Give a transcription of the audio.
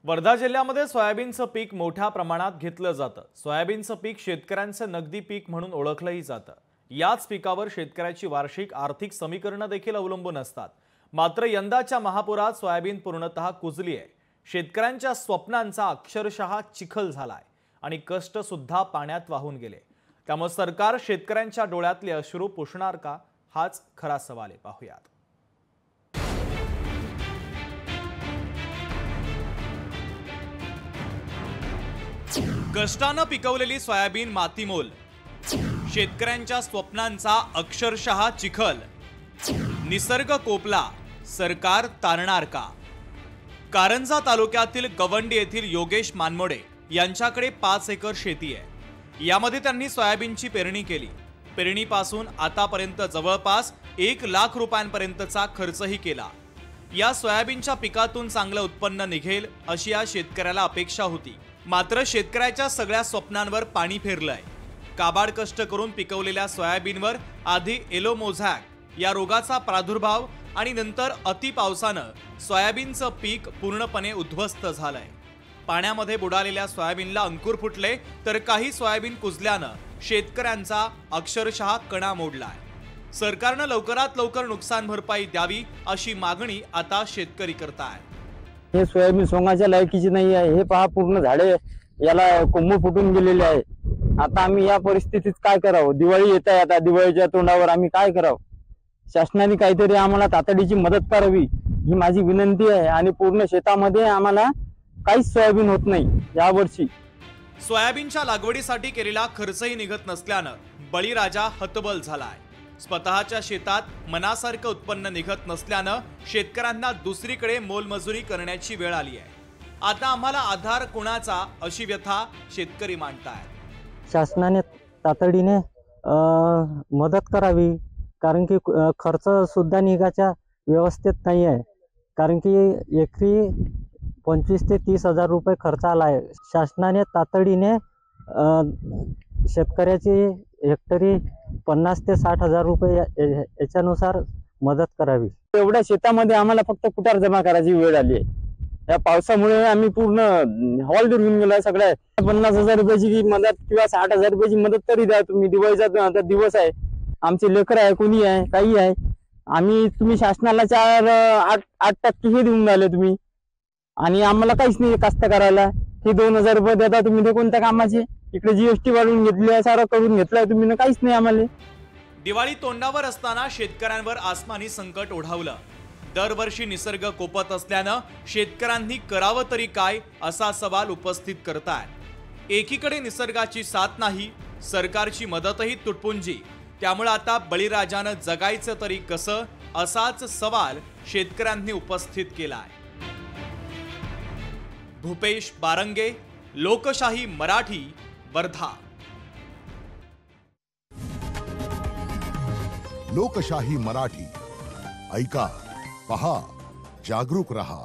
वर्धा जिल्ह्यामध्ये सोयाबीनचं पीक मोठ्या प्रमाणात घेतलं जातं। सोयाबीनचं पीक शेतकऱ्यांचं नगदी पीक म्हणून ओळखलंही जातं। याच पिकावर शेतकऱ्याची वार्षिक आर्थिक समीकरणं देखील अवलंबून असतात। मात्र यंदाच्या महापुरात सोयाबीन पूर्णतः कुजली आहे। शेतकऱ्यांच्या स्वप्नांचा अक्षरशः चिखल झालाय आणि कष्ट सुद्धा पाण्यात वाहून गेले। त्यामुळे सरकार शेतकऱ्यांच्या डोळ्यातले अश्रू पुसणार का, हाच खरा सवाल आहे। पाहूयात। कष्टानं पिकवलेली सोयाबीन मातीमोल, शेतकऱ्यांच्या स्वप्नांचा अक्षरशः चिखल। निसर्ग कोपला, सरकार तारणार का? कारंजा तालुक्यातील गवंडी येथील योगेश मानमोडे यांच्याकडे 5 एकर शेती आहे। यामध्ये त्यांनी सोयाबीनची पेरणी केली। पेरणीपासून आतापर्यंत जवळपास 1 लाख रुपयांपर्यंतचा खर्चही केला। या सोयाबीनच्या पिकातून चांगलं उत्पन्न निघेल अशी या शेतकऱ्याला अपेक्षा होती। मात्र शेतकऱ्याच्या सगळ्या स्वप्नांवर पाणी फिरलंय। काबाड कष्ट करून पिकवलेल्या सोयाबीनवर आधी येलो मोझॅक या रोगाचा प्रादुर्भाव आणि नंतर अति पावसानं सोयाबीनचं पीक पूर्णपणे उद्ध्वस्त झालंय। पाण्यामध्ये बुडालेल्या सोयाबीनला अंकुर फुटले, तर काही सोयाबीन कुजल्यानं शेतकऱ्यांचा अक्षरशः कणा मोडलाय। सरकारनं लवकरात लवकर नुकसान भरपाई द्यावी अशी मागणी आता शेतकरी करतायत। हे सोयाबीन सोंगाच्या लायकीची नाही आहे। हे पहा, पूर्ण झाडे याला कोंब फुटून गेलेले आहे। आता आम्ही या परिस्थितीत काय करावं? दिवाळी येत आहे, आता दिवाळीच्या तोंडावर आम्ही काय करावं? शासनाने काहीतरी आम्हाला तातडीची मदत करावी ही माझी विनंती आहे। आणि पूर्ण शेतामध्ये आम्हाला काहीच सोयाबीन होत नाही यावर्षी। सोयाबीनच्या लागवडीसाठी केलेला खर्चही निघत नसल्यानं बळीराजा हतबल झालाय। स्वतःच्या शेतात मनासारखं उत्पन्न निघत नसल्यानं शेतकऱ्यांना दुसरीकडे मोलमजुरी करण्याची वेळ आली आहे। आता आम्हाला आधार कोणाचा, अशी व्यथा शेतकरी मांडतायत। शासनाने तातडीने मदत करावी, कारण की खर्च सुद्धा निघायच्या व्यवस्थेत नाही आहे। कारण की एकरी 25 ते 30 हजार रुपये खर्च आला आहे। शासनाने तातडीने शेतकऱ्याची हेक्टरी 50 ते 60 हजार रुपये याच्यानुसार मदत करावी। एवढ्या शेतामध्ये आम्हाला फक्त कुटार जमा करायची वेळ आली आहे। या पावसामुळे आम्ही पूर्ण हॉल होऊन गेला। सगळ्या 50 हजार रुपयाची मदत किंवा 60 हजार रुपयाची मदत तरी द्या तुम्ही। दिवाळीचा दिवस आहे, आमचे लेकर आहे, कोणी आहे, काही आहे। तुम्ही शासनाला 8% हे देऊन राहिले तुम्ही, आणि आम्हाला काहीच नाही कास्तकाराला। हे 2000 रुपये देता तुम्ही, ते कोणत्या कामाचे? इकडे जीएसटी वाढवून घेतली आहे, सारं करून घेतलंय तुम्ही, काहीच नाही आम्हाला। दिवाळी तोंडावर असताना शेतकऱ्यांवर आसमानी संकट ओढावलं। दरवर्षी निसर्ग कोपत असल्यानं शेतकऱ्यांनी करावं तरी काय, असा सवाल उपस्थित करतायत। एकीकडे निसर्गाची साथ नाही, सरकारची मदतही तुटपुंजी। त्यामुळे आता बळीराजानं जगायचं तरी कसं, असाच सवाल शेतकऱ्यांनी उपस्थित केलाय। भूपेश बारंगे, लोकशाही मराठी, वर्धा। लोकशाही मराठी ऐका, पहा, जागरूक रहा।